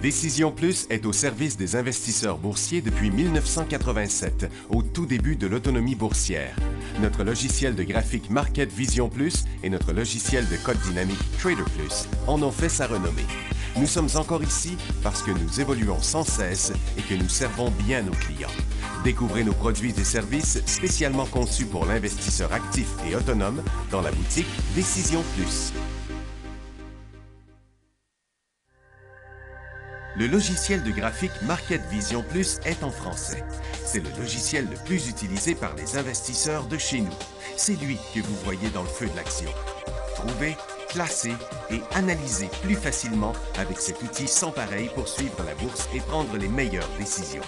Décision Plus est au service des investisseurs boursiers depuis 1987, au tout début de l'autonomie boursière. Notre logiciel de graphique Market Vision Plus et notre logiciel de code dynamique Trader Plus en ont fait sa renommée. Nous sommes encore ici parce que nous évoluons sans cesse et que nous servons bien nos clients. Découvrez nos produits et services spécialement conçus pour l'investisseur actif et autonome dans la boutique Décision Plus. Le logiciel de graphique Market Vision Plus est en français. C'est le logiciel le plus utilisé par les investisseurs de chez nous. C'est lui que vous voyez dans le feu de l'action. Trouvez, classez et analysez plus facilement avec cet outil sans pareil pour suivre la bourse et prendre les meilleures décisions.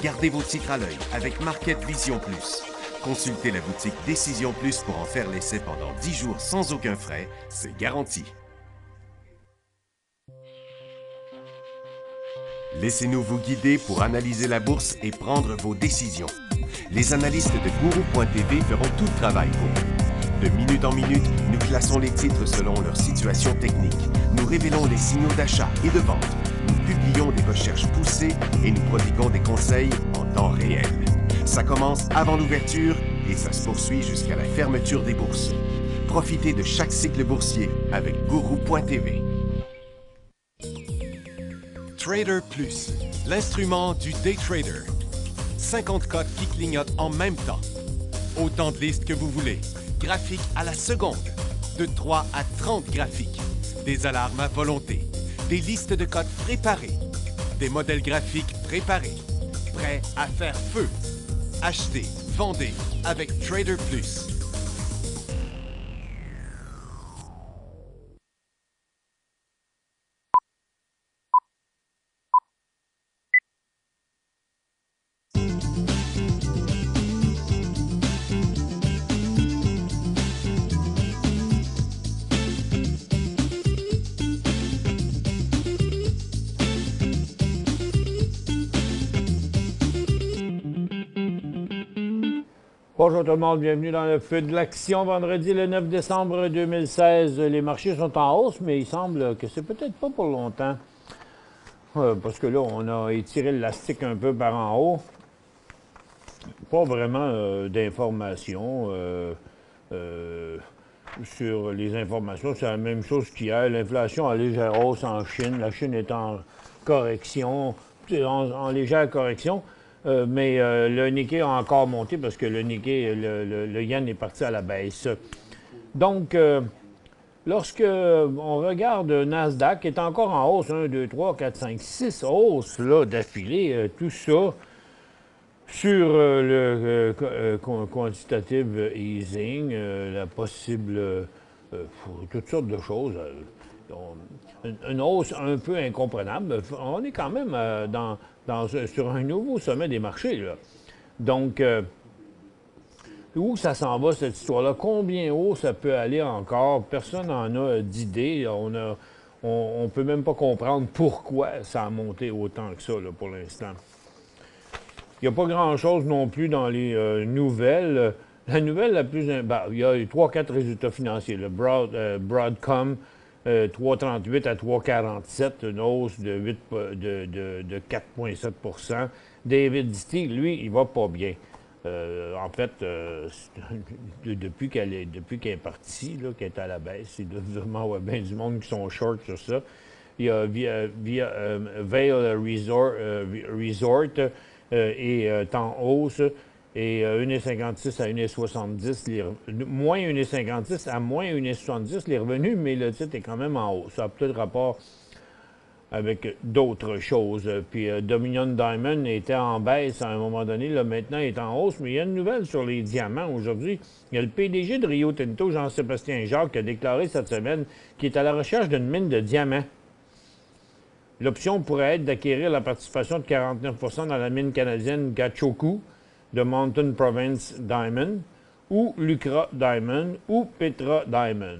Gardez vos titres à l'œil avec Market Vision Plus. Consultez la boutique Décision Plus pour en faire l'essai pendant 10 jours sans aucun frais, c'est garanti. Laissez-nous vous guider pour analyser la bourse et prendre vos décisions. Les analystes de Guru.tv feront tout le travail pour vous. De minute en minute, nous classons les titres selon leur situation technique. Nous révélons les signaux d'achat et de vente. Nous publions des recherches poussées et nous prodiguons des conseils en temps réel. Ça commence avant l'ouverture et ça se poursuit jusqu'à la fermeture des bourses. Profitez de chaque cycle boursier avec Guru.tv. Trader Plus, l'instrument du day trader. 50 cotes qui clignotent en même temps. Autant de listes que vous voulez. Graphiques à la seconde. De 3 à 30 graphiques. Des alarmes à volonté. Des listes de cotes préparées. Des modèles graphiques préparés. Prêts à faire feu. Achetez, vendez avec Trader Plus. Bonjour tout le monde, bienvenue dans le feu de l'action. Vendredi le 9 décembre 2016, les marchés sont en hausse, mais il semble que c'est peut-être pas pour longtemps. Parce que là, on a étiré l'élastique un peu par en haut. Pas vraiment d'informations sur les informations. C'est la même chose qu'hier. L'inflation en légère hausse en Chine. La Chine est en correction, en légère correction. Mais le Nikkei a encore monté parce que le Nikkei, le yen est parti à la baisse. Donc, lorsque on regarde Nasdaq, qui est encore en hausse, 1, 2, 3, 4, 5, 6 hausses là, d'affilée, tout ça sur le quantitative easing, la possible, toutes sortes de choses. Une hausse un peu incomprenable. On est quand même sur un nouveau sommet des marchés, là. Donc, où ça s'en va, cette histoire-là? Combien haut ça peut aller encore? Personne n'en a d'idée. On ne peut même pas comprendre pourquoi ça a monté autant que ça, là, pour l'instant. Il n'y a pas grand-chose non plus dans les nouvelles. La nouvelle la plus... il y a 3-4 résultats financiers. Le Broadcom, 3,38 à 3,47, une hausse de 4,7 %. David City, lui, il va pas bien. En fait, depuis qu'elle est partie, qu'elle est à la baisse, il doit vraiment avoir bien du monde qui sont short sur ça. Il y a Vail Resort est en hausse. Et 1,56 à 1,70, moins 1,56 à moins 1,70 les revenus, mais le titre est quand même en hausse. Ça a peut-être rapport avec d'autres choses. Puis Dominion Diamond était en baisse à un moment donné, là, maintenant il est en hausse, mais il y a une nouvelle sur les diamants aujourd'hui. Il y a le PDG de Rio Tinto, Jean-Sébastien Jacques, qui a déclaré cette semaine qu'il est à la recherche d'une mine de diamants. L'option pourrait être d'acquérir la participation de 49 % dans la mine canadienne Gachoku de Mountain Province Diamond, ou Lucra Diamond, ou Petra Diamond.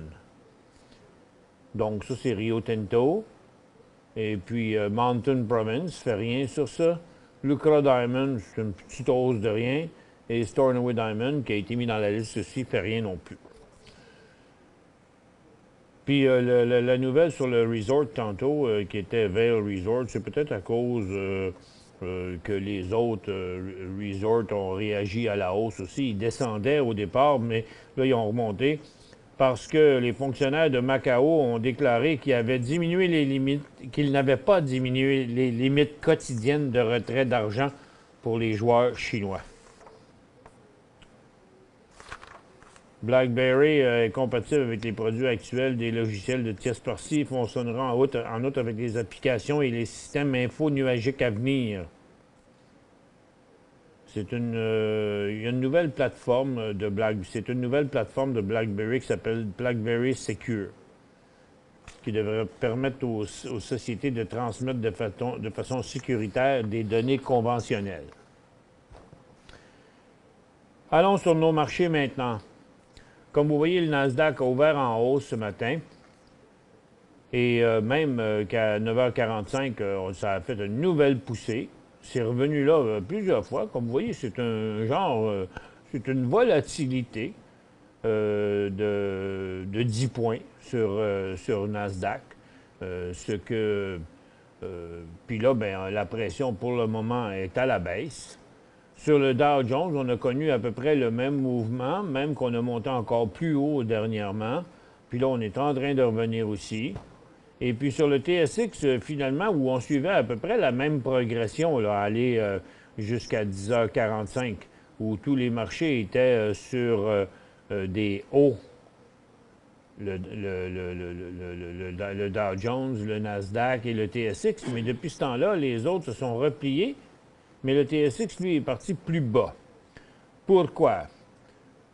Donc ça, c'est Rio Tinto. Et puis Mountain Province fait rien sur ça. Lucra Diamond, c'est une petite hausse de rien. Et Stornoway Diamond, qui a été mis dans la liste aussi, fait rien non plus. Puis la nouvelle sur le resort tantôt, qui était Vail Resort, c'est peut-être à cause que les autres resorts ont réagi à la hausse aussi. Ils descendaient au départ, mais là, ils ont remonté parce que les fonctionnaires de Macao ont déclaré qu'ils avaient diminué les limites, qu'ils n'avaient pas diminué les limites quotidiennes de retrait d'argent pour les joueurs chinois. BlackBerry est compatible avec les produits actuels des logiciels de tierce partie. Il fonctionnera en outre avec les applications et les systèmes info-nuagiques à venir. Il y a une nouvelle plateforme de BlackBerry qui s'appelle BlackBerry Secure, qui devrait permettre aux sociétés de transmettre de façon sécuritaire des données conventionnelles. Allons sur nos marchés maintenant. Comme vous voyez, le Nasdaq a ouvert en hausse ce matin. Et même qu'à 9h45, ça a fait une nouvelle poussée. C'est revenu là plusieurs fois. Comme vous voyez, c'est un genre, c'est une volatilité de 10 points sur Nasdaq. Puis là, ben, la pression pour le moment est à la baisse. Sur le Dow Jones, on a connu à peu près le même mouvement, même qu'on a monté encore plus haut dernièrement. Puis là, on est en train de revenir aussi. Et puis sur le TSX, finalement, où on suivait à peu près la même progression, là, aller jusqu'à 10h45, où tous les marchés étaient sur des hauts. Le Dow Jones, le Nasdaq et le TSX. Mais depuis ce temps-là, les autres se sont repliés. Mais le TSX, lui, est parti plus bas. Pourquoi?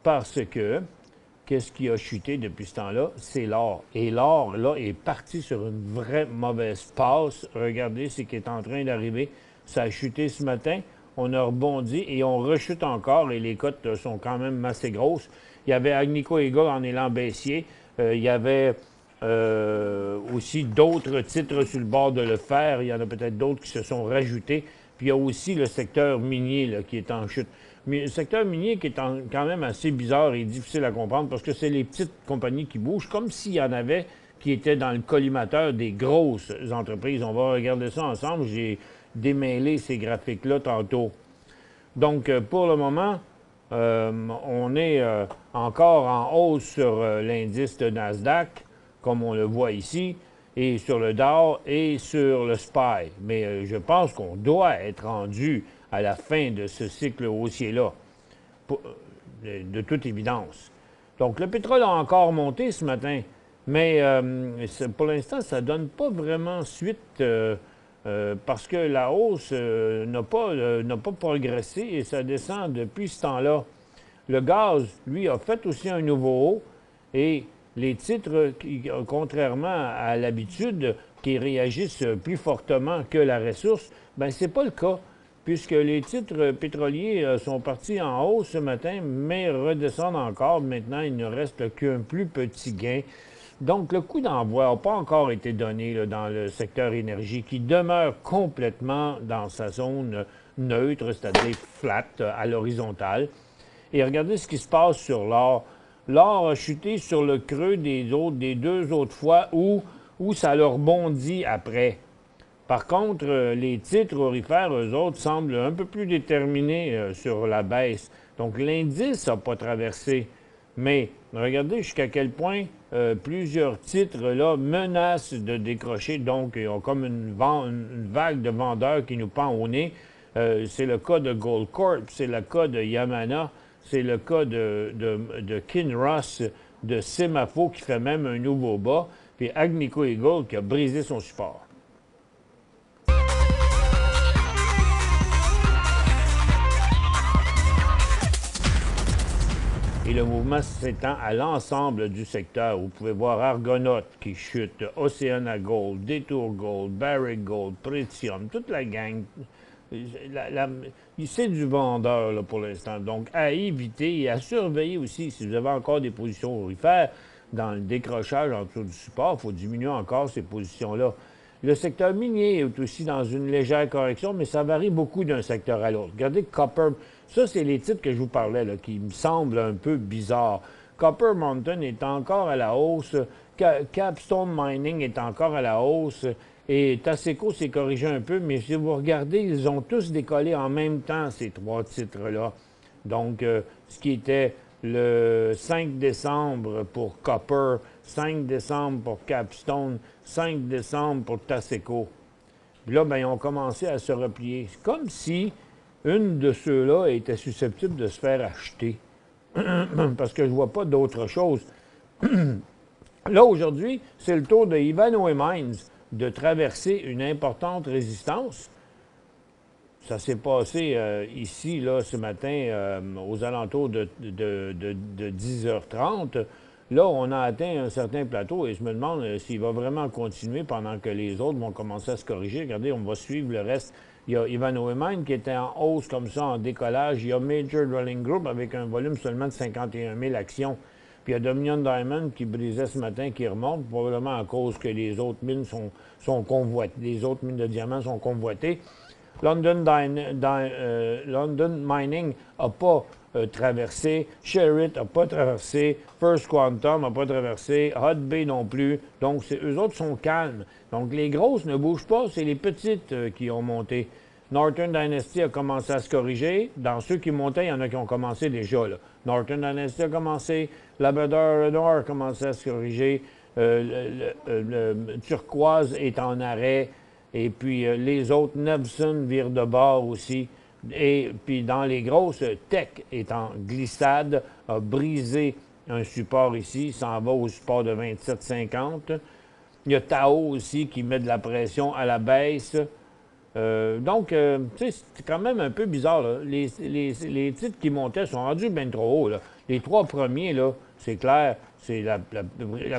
Parce que, qu'est-ce qui a chuté depuis ce temps-là? C'est l'or. Et l'or, là, est parti sur une vraie mauvaise passe. Regardez ce qui est en train d'arriver. Ça a chuté ce matin. On a rebondi et on rechute encore. Et les cotes sont quand même assez grosses. Il y avait Agnico Eagle en élan baissier. Il y avait aussi d'autres titres sur le bord de le faire. Il y en a peut-être d'autres qui se sont rajoutés. Puis il y a aussi le secteur minier là, qui est en chute. Mais le secteur minier qui est quand même assez bizarre et difficile à comprendre parce que c'est les petites compagnies qui bougent, comme s'il y en avait qui étaient dans le collimateur des grosses entreprises. On va regarder ça ensemble. J'ai démêlé ces graphiques-là tantôt. Donc, pour le moment, on est encore en hausse sur l'indice de Nasdaq, comme on le voit ici, et sur le Dow et sur le SPY. Mais je pense qu'on doit être rendu à la fin de ce cycle haussier-là, de toute évidence. Donc, le pétrole a encore monté ce matin, mais pour l'instant, ça ne donne pas vraiment suite parce que la hausse n'a pas progressé et ça descend depuis ce temps-là. Le gaz, lui, a fait aussi un nouveau haut et les titres, contrairement à l'habitude, qui réagissent plus fortement que la ressource, bien, ce n'est pas le cas, puisque les titres pétroliers sont partis en hausse ce matin, mais redescendent encore. Maintenant, il ne reste qu'un plus petit gain. Donc, le coup d'envoi n'a pas encore été donné là, dans le secteur énergie, qui demeure complètement dans sa zone neutre, c'est-à-dire flat, à l'horizontale. Et regardez ce qui se passe sur l'or. L'or a chuté sur le creux des deux autres fois où ça leur rebondit après. Par contre, les titres aurifères, eux autres, semblent un peu plus déterminés sur la baisse. Donc, l'indice n'a pas traversé. Mais regardez jusqu'à quel point plusieurs titres là, menacent de décrocher. Donc, ils ont comme une vague de vendeurs qui nous pend au nez. C'est le cas de Goldcorp, c'est le cas de Yamana. C'est le cas de Kinross, de Semafo, qui fait même un nouveau bas, puis Agnico Eagle qui a brisé son support. Et le mouvement s'étend à l'ensemble du secteur. Vous pouvez voir Argonaut qui chute, Oceana Gold, Detour Gold, Barrick Gold, Pretium, toute la gang. C'est du vendeur là, pour l'instant. Donc, à éviter et à surveiller aussi. Si vous avez encore des positions aurifères dans le décrochage en dessous du support, il faut diminuer encore ces positions-là. Le secteur minier est aussi dans une légère correction, mais ça varie beaucoup d'un secteur à l'autre. Regardez Copper. Ça, c'est les titres que je vous parlais, là, qui me semblent un peu bizarres. Copper Mountain est encore à la hausse. Capstone Mining est encore à la hausse. Et Taseko s'est corrigé un peu, mais si vous regardez, ils ont tous décollé en même temps, ces trois titres-là. Donc, ce qui était le 5 décembre pour Copper, 5 décembre pour Capstone, 5 décembre pour Taseko. Puis là, ben, ils ont commencé à se replier. C'est comme si une de ceux-là était susceptible de se faire acheter. Parce que je ne vois pas d'autre chose. Là, aujourd'hui, c'est le tour de Ivanhoe Mines de traverser une importante résistance. Ça s'est passé ici, là, ce matin, aux alentours de 10h30. Là, on a atteint un certain plateau et je me demande s'il va vraiment continuer pendant que les autres vont commencer à se corriger. Regardez, on va suivre le reste. Il y a Ivanhoe Mines qui était en hausse comme ça, en décollage. Il y a Major Drilling Group avec un volume seulement de 51 000 actions. Puis il y a Dominion Diamond qui brisait ce matin, qui remonte, probablement à cause que les autres mines sont convoitées. Les autres mines de diamants sont convoitées. London Mining n'a pas traversé. Sherritt n'a pas traversé. First Quantum n'a pas traversé. Hut Bay non plus. Donc, eux autres sont calmes. Donc, les grosses ne bougent pas. C'est les petites qui ont monté. Northern Dynasty a commencé à se corriger. Dans ceux qui montaient, il y en a qui ont commencé déjà. Là. Northern Dynasty a commencé. Labrador Nord a commencé à se corriger. Le Turquoise est en arrêt. Et puis les autres, Nevson vire de bord aussi. Et puis dans les grosses, Tech est en glissade, a brisé un support ici, s'en va au support de 27,50. Il y a Tao aussi qui met de la pression à la baisse. Donc, tu sais, c'est quand même un peu bizarre. Là. Les titres qui montaient sont rendus bien trop hauts. Là. Les trois premiers, là, c'est clair, c'est la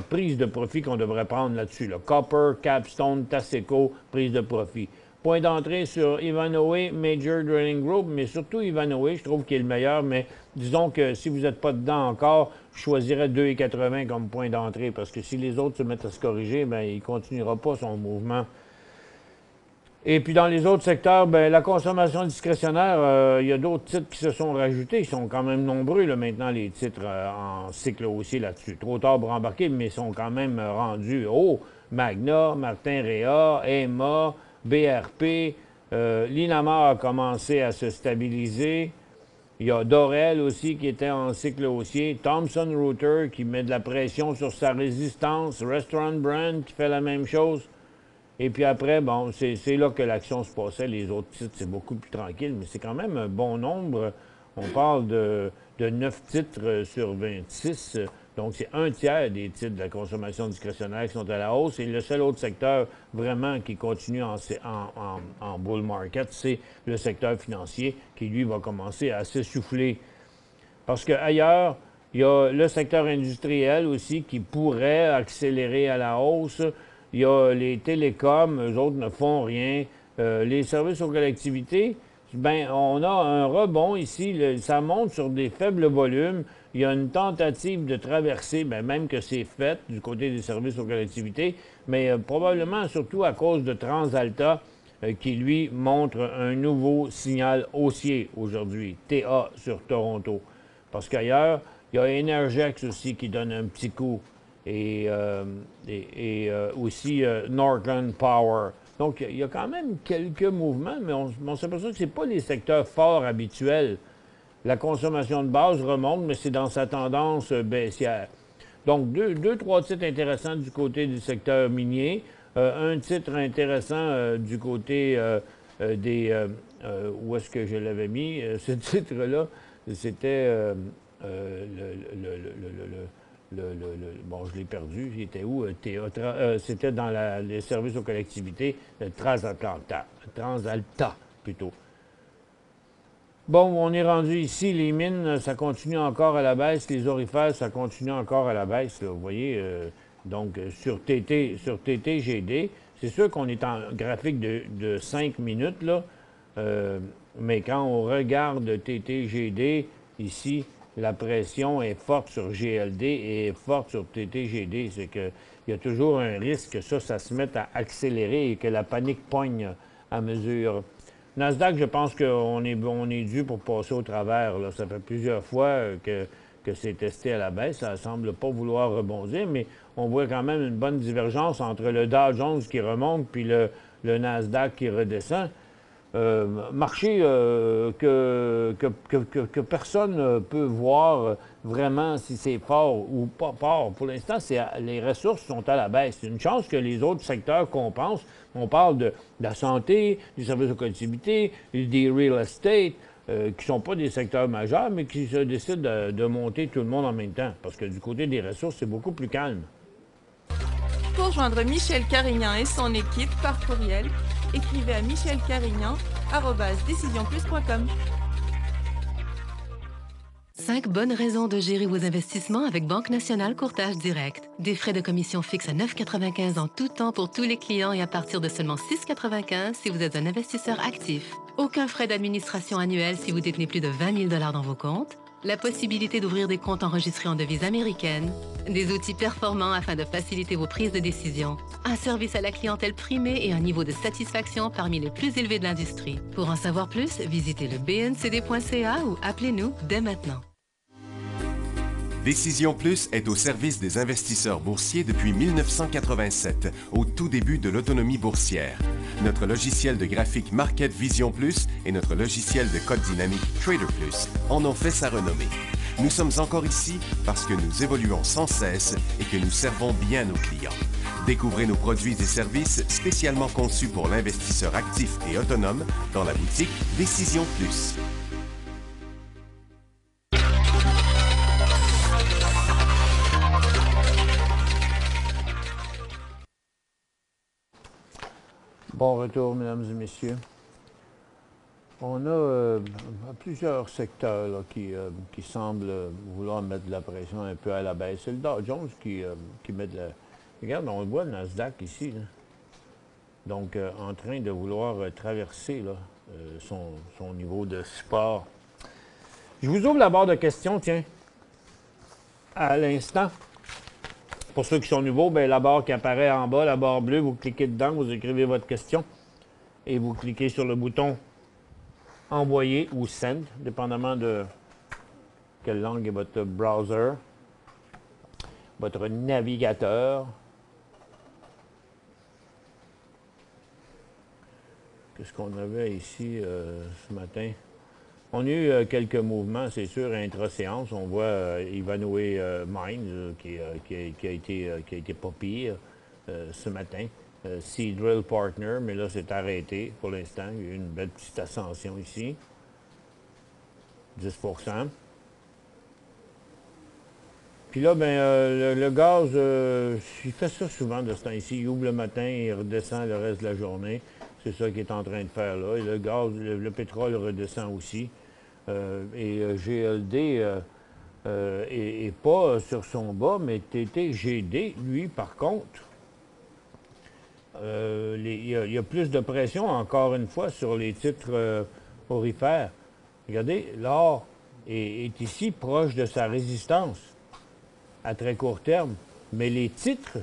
prise de profit qu'on devrait prendre là-dessus. Là. Copper, Capstone, Taseko, prise de profit. Point d'entrée sur Ivanhoe, Major Drilling Group, mais surtout Ivanhoe, je trouve qu'il est le meilleur, mais disons que si vous n'êtes pas dedans encore, je choisirais 2,80 comme point d'entrée, parce que si les autres se mettent à se corriger, bien, il ne continuera pas son mouvement. Et puis dans les autres secteurs, bien, la consommation discrétionnaire, il y a d'autres titres qui se sont rajoutés. Ils sont quand même nombreux là, maintenant, les titres en cycle haussier là-dessus. Trop tard pour embarquer, mais ils sont quand même rendus haut. Magna, Martin Réa, EMA, BRP, Linamar a commencé à se stabiliser. Il y a Dorel aussi qui était en cycle haussier. Thomson Reuters qui met de la pression sur sa résistance. Restaurant Brand qui fait la même chose. Et puis après, bon, c'est là que l'action se passait. Les autres titres, c'est beaucoup plus tranquille, mais c'est quand même un bon nombre. On parle de 9 titres sur 26. Donc, c'est un tiers des titres de la consommation discrétionnaire qui sont à la hausse. Et le seul autre secteur vraiment qui continue en bull market, c'est le secteur financier qui, lui, va commencer à s'essouffler. Parce qu'ailleurs, il y a le secteur industriel aussi qui pourrait accélérer à la hausse. Il y a les télécoms, eux autres ne font rien. Les services aux collectivités, bien, on a un rebond ici. Ça monte sur des faibles volumes. Il y a une tentative de traverser, bien, même que c'est fait du côté des services aux collectivités, mais probablement surtout à cause de TransAlta qui, lui, montre un nouveau signal haussier aujourd'hui, TA sur Toronto. Parce qu'ailleurs, il y a Energex aussi qui donne un petit coup. Et aussi Northern Power. Donc, il y a quand même quelques mouvements, mais on s'aperçoit que ce n'est pas les secteurs forts habituels. La consommation de base remonte, mais c'est dans sa tendance baissière. Donc, trois titres intéressants du côté du secteur minier. Un titre intéressant du côté des... où est-ce que je l'avais mis? Ce titre-là, c'était bon, je l'ai perdu. Il était où? C'était dans les services aux collectivités, TransAlta, plutôt. Bon, on est rendu ici. Les mines, ça continue encore à la baisse. Les orifères, ça continue encore à la baisse. Là, vous voyez, donc, sur TTGD, c'est sûr qu'on est en graphique de 5 minutes, là. Mais quand on regarde TTGD, ici, la pression est forte sur GLD et est forte sur TTGD. C'est qu'il y a toujours un risque que ça se mette à accélérer et que la panique pogne à mesure. Nasdaq, je pense qu'on est dû pour passer au travers. Là. Ça fait plusieurs fois que c'est testé à la baisse. Ça ne semble pas vouloir rebondir, mais on voit quand même une bonne divergence entre le Dow Jones qui remonte puis le Nasdaq qui redescend. Marché que personne ne peut voir vraiment si c'est fort ou pas fort. Pour l'instant, les ressources sont à la baisse. C'est une chance que les autres secteurs compensent. On parle de la santé, du service aux collectivités, des real estate, qui ne sont pas des secteurs majeurs, mais qui se décident de monter tout le monde en même temps. Parce que du côté des ressources, c'est beaucoup plus calme. Pour joindre Michel Carignan et son équipe par courriel, écrivez à michelcarignan@decisionplus.com. 5 bonnes raisons de gérer vos investissements avec Banque Nationale Courtage Direct. Des frais de commission fixes à 9,95 en tout temps pour tous les clients et à partir de seulement 6,95 si vous êtes un investisseur actif. Aucun frais d'administration annuel si vous détenez plus de 20 000 $ dans vos comptes. La possibilité d'ouvrir des comptes enregistrés en devise américaine. Des outils performants afin de faciliter vos prises de décision. Un service à la clientèle primé et un niveau de satisfaction parmi les plus élevés de l'industrie. Pour en savoir plus, visitez le bncd.ca ou appelez-nous dès maintenant. Décision Plus est au service des investisseurs boursiers depuis 1987, au tout début de l'autonomie boursière. Notre logiciel de graphique Market Vision Plus et notre logiciel de code dynamique Trader Plus en ont fait sa renommée. Nous sommes encore ici parce que nous évoluons sans cesse et que nous servons bien nos clients. Découvrez nos produits et services spécialement conçus pour l'investisseur actif et autonome dans la boutique Décision Plus. Bon retour, mesdames et messieurs. On a plusieurs secteurs là, qui semblent vouloir mettre de la pression un peu à la baisse. C'est le Dow Jones qui met de la... Regarde, on voit le Nasdaq ici. Là. Donc, en train de vouloir traverser là, son niveau de support. Je vous ouvre la barre de questions, tiens, à l'instant. Pour ceux qui sont nouveaux, bien, la barre qui apparaît en bas, la barre bleue, vous cliquez dedans, vous écrivez votre question et vous cliquez sur le bouton « Envoyer » ou « Send », dépendamment de quelle langue est votre browser, votre navigateur. Qu'est-ce qu'on avait ici ce matin? On a eu quelques mouvements, c'est sûr, intra-séance. On voit Ivanhoe Mines qui a été pas pire ce matin. Seadrill Partner, mais là, c'est arrêté pour l'instant. Il y a eu une belle petite ascension ici. 10 %. Puis là, ben, le gaz, il fait ça souvent de ce temps-ci. Il ouvre le matin, il redescend le reste de la journée. C'est ça qu'il est en train de faire là. Et le gaz, le pétrole redescend aussi. GLD est pas sur son bas, mais TTGD, lui, par contre, il y a plus de pression, encore une fois, sur les titres aurifères. Regardez, l'or est ici proche de sa résistance à très court terme, mais les titres,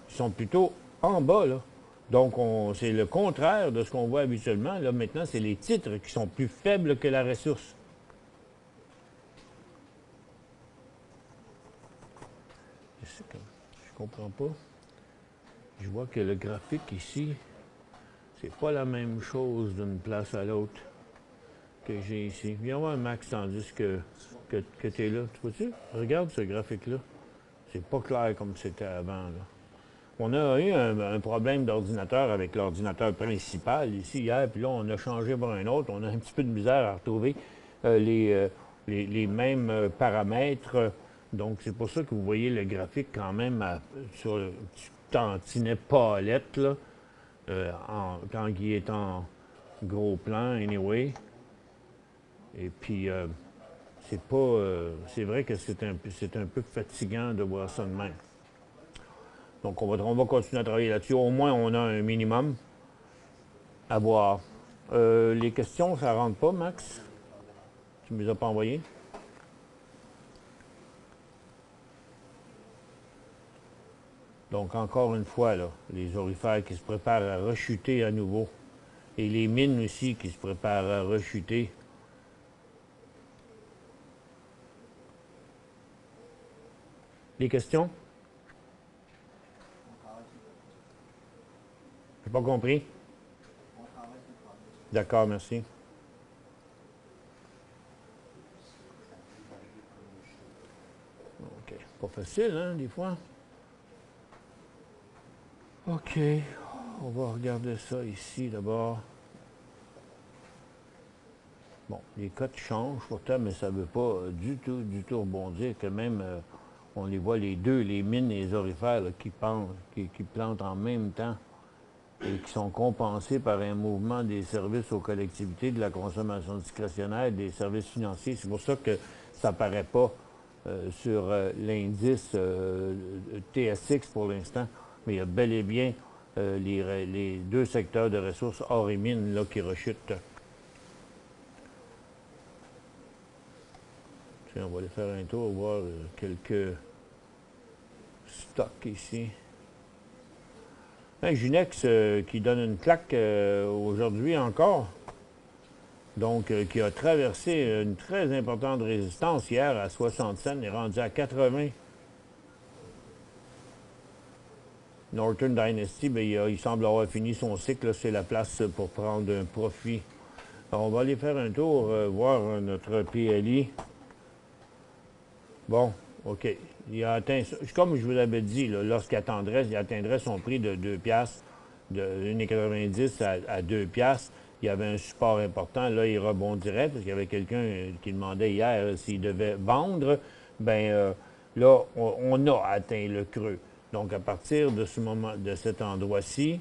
sont plutôt en bas, là. Donc, c'est le contraire de ce qu'on voit habituellement. Là, maintenant, c'est les titres qui sont plus faibles que la ressource. Je comprends pas. Je vois que le graphique ici, c'est pas la même chose d'une place à l'autre que j'ai ici. Viens voir, Max, tandis que tu es là. Tu vois-tu? Regarde ce graphique-là. C'est pas clair comme c'était avant, là. On a eu un problème d'ordinateur avec l'ordinateur principal ici hier, puis là, on a changé pour un autre. On a un petit peu de misère à retrouver les mêmes paramètres. Donc, c'est pour ça que vous voyez le graphique quand même sur le tantinet palette, là, quand il est en gros plan, anyway. Et puis, c'est vrai que c'est un peu fatigant de voir ça de même. Donc, on va continuer à travailler là-dessus. Au moins, on a un minimum à voir. Les questions, ça ne rentre pas, Max? Tu ne me les as pas envoyées? Donc, encore une fois, là, les aurifères qui se préparent à rechuter à nouveau. Et les mines aussi qui se préparent à rechuter. Des questions? J'ai pas compris. D'accord, merci. OK. Pas facile, hein, des fois. OK. On va regarder ça ici d'abord. Bon, les cotes changent pourtant, mais ça ne veut pas du tout rebondir. Que même, on les voit les deux, les mines et les aurifères, là, qui plantent en même temps et qui sont compensés par un mouvement des services aux collectivités, de la consommation discrétionnaire, des services financiers. C'est pour ça que ça n'apparaît pas sur l'indice TSX pour l'instant. Mais il y a bel et bien les deux secteurs de ressources hors et mines là, qui rechutent. Tiens, on va aller faire un tour, voir quelques stocks ici. Un Junex qui donne une claque aujourd'hui encore. Donc, qui a traversé une très importante résistance hier à 60 cents, est rendu à 80. Northern Dynasty, bien, il semble avoir fini son cycle. C'est la place pour prendre un profit. Alors, on va aller faire un tour, voir notre PLI. Bon, OK. Il a atteint, comme je vous l'avais dit, lorsqu'il atteindrait son prix de 2 piastres, de 1,90 à 2 piastres, il y avait un support important. Là, il rebondirait parce qu'il y avait quelqu'un qui demandait hier s'il devait vendre. Bien, là, on a atteint le creux. Donc, à partir de ce moment, de cet endroit-ci,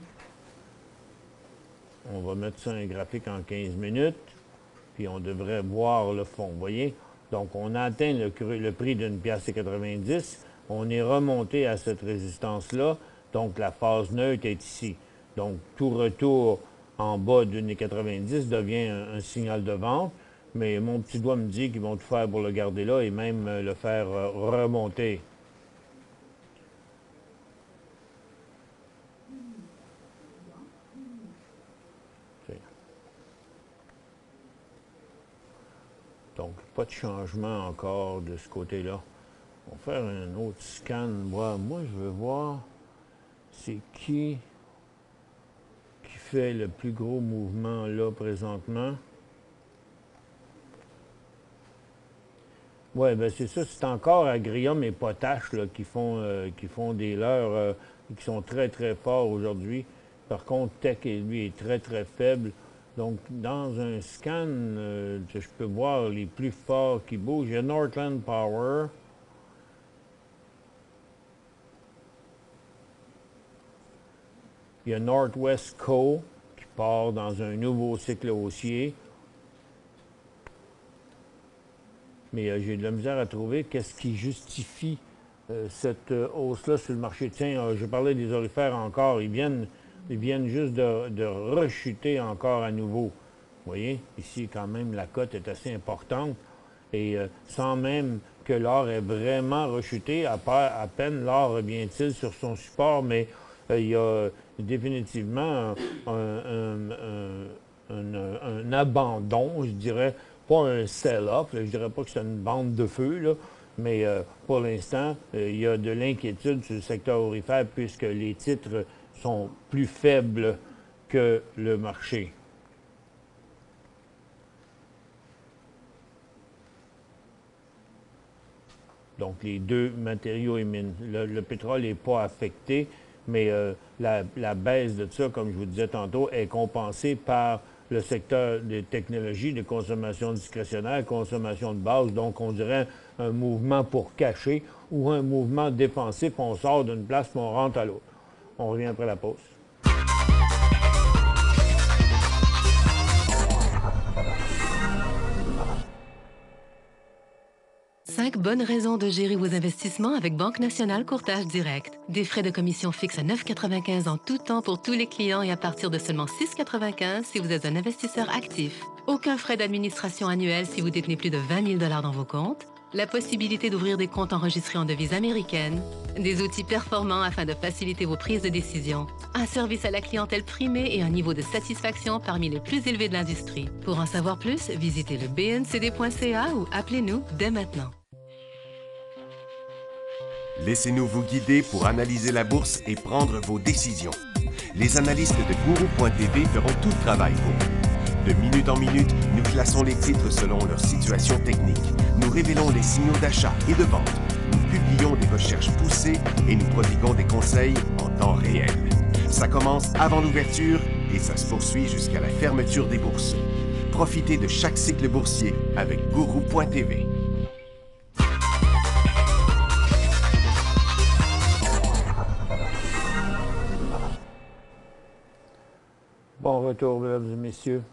on va mettre ça un graphique en 15 minutes, puis on devrait voir le fond, vous voyez? Donc, on a atteint le prix d'une pièce et 90. On est remonté à cette résistance-là. Donc, la phase neutre est ici. Donc, tout retour en bas d'une 90 devient un signal de vente. Mais mon petit doigt me dit qu'ils vont tout faire pour le garder là et même le faire remonter. Donc, pas de changement encore de ce côté-là. On va faire un autre scan. Moi, je veux voir c'est qui fait le plus gros mouvement là présentement. Oui, bien c'est ça. C'est encore Agrium et Potash là, qui font des leurres qui sont très, très forts aujourd'hui. Par contre, Tech, lui, est très, très faible. Donc, dans un scan, je peux voir les plus forts qui bougent. Il y a Northland Power. Il y a Northwest Co. qui part dans un nouveau cycle haussier. Mais j'ai de la misère à trouver qu'est-ce qui justifie cette hausse-là sur le marché. Tiens, je parlais des aurifères encore. Ils viennent juste de rechuter encore à nouveau. Vous voyez, ici, quand même, la cote est assez importante. Et sans même que l'or ait vraiment rechuté, à peine l'or revient-il sur son support, mais il y a définitivement un abandon, je dirais, pas un sell-off, je dirais pas que c'est une bande de feu, là, mais pour l'instant, il y a de l'inquiétude sur le secteur aurifère puisque les titres sont plus faibles que le marché. Donc, les deux matériaux et mines. Le pétrole n'est pas affecté, mais la baisse de ça, comme je vous disais tantôt, est compensée par le secteur des technologies, de consommation discrétionnaire, consommation de base. Donc, on dirait un mouvement pour cacher ou un mouvement défensif. On sort d'une place et on rentre à l'autre. On revient après la pause. Cinq bonnes raisons de gérer vos investissements avec Banque Nationale Courtage Direct. Des frais de commission fixes à 9,95 en tout temps pour tous les clients et à partir de seulement 6,95 si vous êtes un investisseur actif. Aucun frais d'administration annuel si vous détenez plus de 20 000 $ dans vos comptes. La possibilité d'ouvrir des comptes enregistrés en devise américaine. Des outils performants afin de faciliter vos prises de décision. Un service à la clientèle primé et un niveau de satisfaction parmi les plus élevés de l'industrie. Pour en savoir plus, visitez le bncd.ca ou appelez-nous dès maintenant. Laissez-nous vous guider pour analyser la bourse et prendre vos décisions. Les analystes de Gourou.tv feront tout le travail pour vous. De minute en minute, nous classons les titres selon leur situation technique. Nous révélons les signaux d'achat et de vente. Nous publions des recherches poussées et nous prodiguons des conseils en temps réel. Ça commence avant l'ouverture et ça se poursuit jusqu'à la fermeture des bourses. Profitez de chaque cycle boursier avec Gourou.tv. Bon retour, mesdames et messieurs.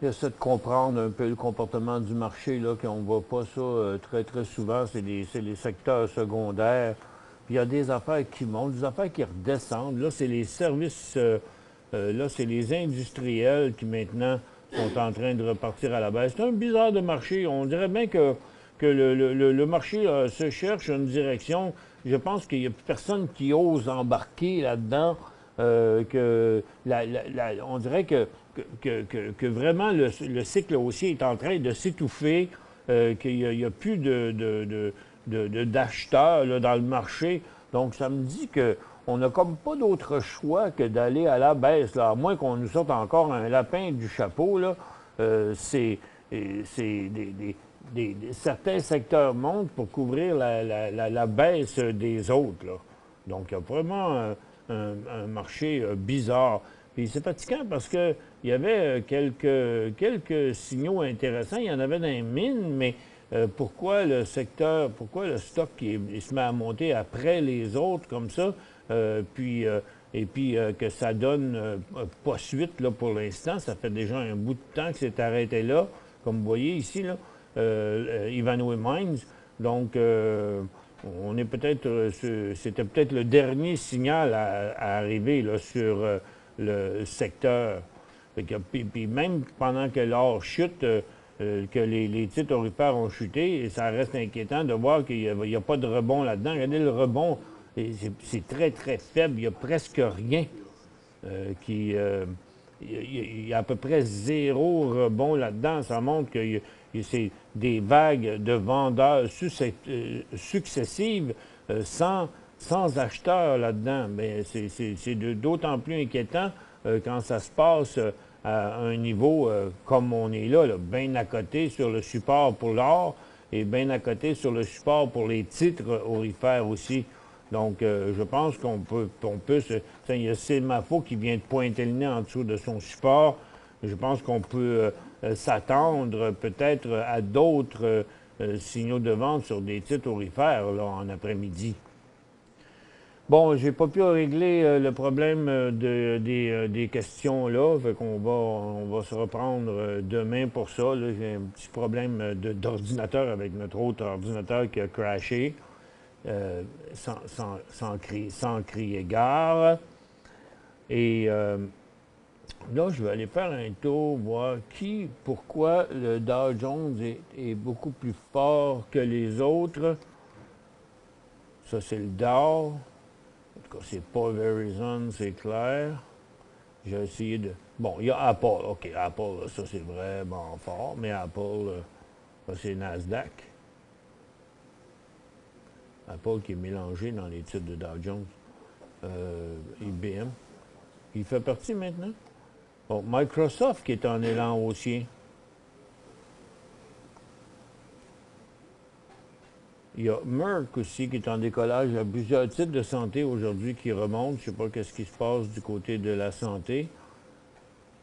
J'essaie de comprendre un peu le comportement du marché, là, qu'on ne voit pas ça très, très souvent. C'est les secteurs secondaires. Puis il y a des affaires qui montent, des affaires qui redescendent. Là, c'est les services, là, c'est les industriels qui, maintenant, sont en train de repartir à la baisse. C'est un bizarre de marché. On dirait bien que le marché se cherche une direction. Je pense qu'il n'y a personne qui ose embarquer là-dedans. On dirait que vraiment le cycle haussier est en train de s'étouffer, qu'il n'y a plus d'acheteurs dans le marché. Donc, ça me dit qu'on n'a comme pas d'autre choix que d'aller à la baisse, là, à moins qu'on nous sorte encore un lapin du chapeau. Là, certains secteurs montent pour couvrir la baisse des autres. Là. Donc, il y a vraiment un marché bizarre. Puis c'est fatigant parce qu'il y avait quelques signaux intéressants. Il y en avait dans les mines, mais pourquoi le stock il se met à monter après les autres comme ça, et puis que ça donne pas suite là, pour l'instant. Ça fait déjà un bout de temps que c'est arrêté là, comme vous voyez ici, là, Ivanhoe Mines. Donc, on est peut-être, c'était peut-être le dernier signal à arriver là, sur le secteur. Puis même pendant que l'or chute, que les titres aurifères ont chuté, et ça reste inquiétant de voir qu'il n'y a pas de rebond là-dedans. Regardez le rebond, c'est très, très faible. Il n'y a presque rien. Il y a à peu près 0 rebond là-dedans. Ça montre que c'est des vagues de vendeurs successives sans acheteurs là-dedans. Mais c'est d'autant plus inquiétant quand ça se passe à un niveau comme on est là, bien à côté sur le support pour l'or et bien à côté sur le support pour les titres aurifères aussi. Donc, je pense qu'on peut il y a Semafo qui vient de pointer le nez en dessous de son support. Je pense qu'on peut s'attendre peut-être à d'autres signaux de vente sur des titres aurifères là, en après-midi. Bon, j'ai pas pu régler le problème des questions là, fait qu'on on va se reprendre demain pour ça. J'ai un petit problème d'ordinateur avec notre autre ordinateur qui a crashé. Sans crier gare. Et là, je vais aller faire un tour, voir pourquoi le Dow Jones est beaucoup plus fort que les autres. Ça, c'est le Dow. En tout cas, c'est pas Verizon, c'est clair. J'ai essayé de... Bon, il y a Apple. OK, Apple, ça, c'est vraiment fort. Mais Apple, ça, c'est Nasdaq. Apple qui est mélangé dans les titres de Dow Jones. IBM. Il fait partie maintenant. Bon, Microsoft qui est en élan haussier. Il y a Merck aussi qui est en décollage. Il y a plusieurs titres de santé aujourd'hui qui remontent. Je ne sais pas qu'est-ce qui se passe du côté de la santé.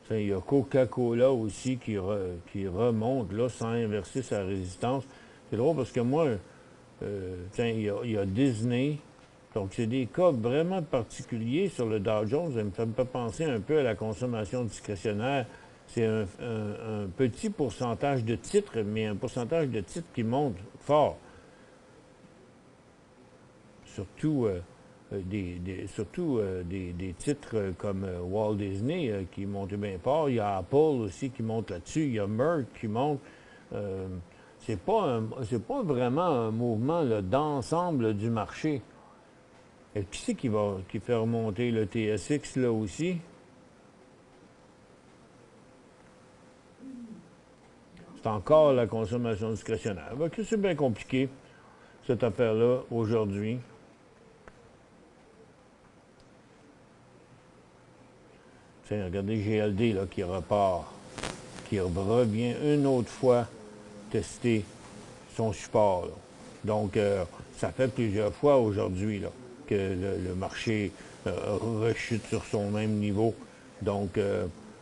Il y a Coca-Cola aussi qui remonte là sans inverser sa résistance. C'est drôle parce que moi... il y a Disney. Donc, c'est des cas vraiment particuliers sur le Dow Jones. Ça me fait penser un peu à la consommation discrétionnaire. C'est un petit pourcentage de titres, mais un pourcentage de titres qui monte fort. Surtout des titres comme Walt Disney qui montent bien fort. Il y a Apple aussi qui monte là-dessus. Il y a Merck qui monte. C'est pas vraiment un mouvement d'ensemble du marché. Et qui c'est qui fait remonter le TSX là aussi? C'est encore la consommation discrétionnaire. C'est bien compliqué. cette affaire-là aujourd'hui. Tiens, regardez GLD là, qui repart, qui revient une autre fois tester son support. Là. Donc, ça fait plusieurs fois aujourd'hui que le marché rechute sur son même niveau. Donc,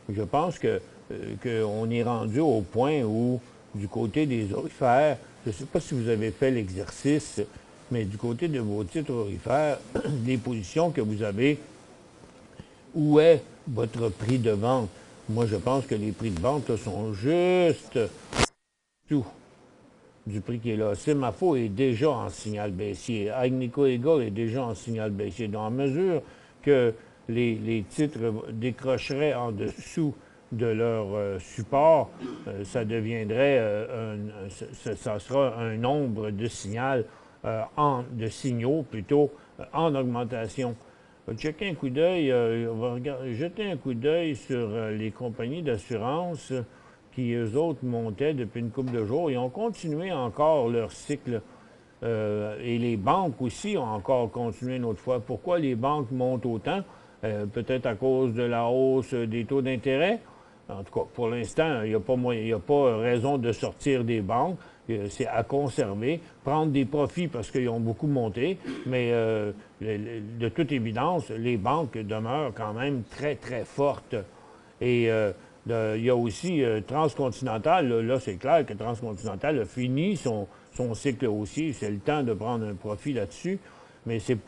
je pense qu'on est rendu au point où, du côté des orifères, je ne sais pas si vous avez fait l'exercice, mais du côté de vos titres orifères, les positions que vous avez, où est votre prix de vente? Moi, je pense que les prix de vente là, sont juste tout du prix qui est là. Semafo est déjà en signal baissier. Agnico Eagle est déjà en signal baissier. Dans la mesure que les titres décrocheraient en dessous de leur support, ça deviendrait, ça sera un nombre de de signaux plutôt en augmentation. Checker un coup d'œil, on va jeter un coup d'œil sur les compagnies d'assurance qui, eux autres, montaient depuis une couple de jours. Ils ont continué encore leur cycle. Et les banques aussi ont encore continué une autre fois. Pourquoi les banques montent autant? Peut-être à cause de la hausse des taux d'intérêt. En tout cas, pour l'instant, il n'y a pas raison de sortir des banques. C'est à conserver, prendre des profits parce qu'ils ont beaucoup monté, mais de toute évidence, les banques demeurent quand même très, très fortes. Et il y a aussi Transcontinental, là c'est clair que Transcontinental a fini son cycle haussier, c'est le temps de prendre un profit là-dessus, mais c'est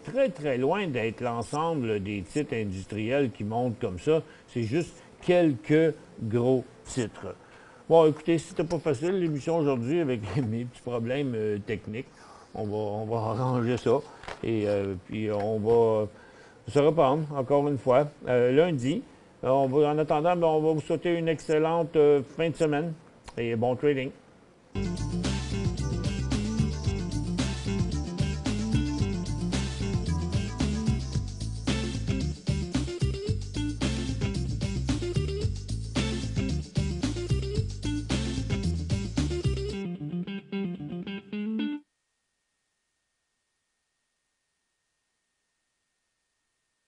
très, très loin d'être l'ensemble des titres industriels qui montent comme ça, c'est juste quelques gros titres. Bon, écoutez, c'était pas facile l'émission aujourd'hui avec mes petits problèmes techniques. On va arranger ça. Et puis on va se reprendre encore une fois lundi. En attendant, on va vous souhaiter une excellente fin de semaine et bon trading.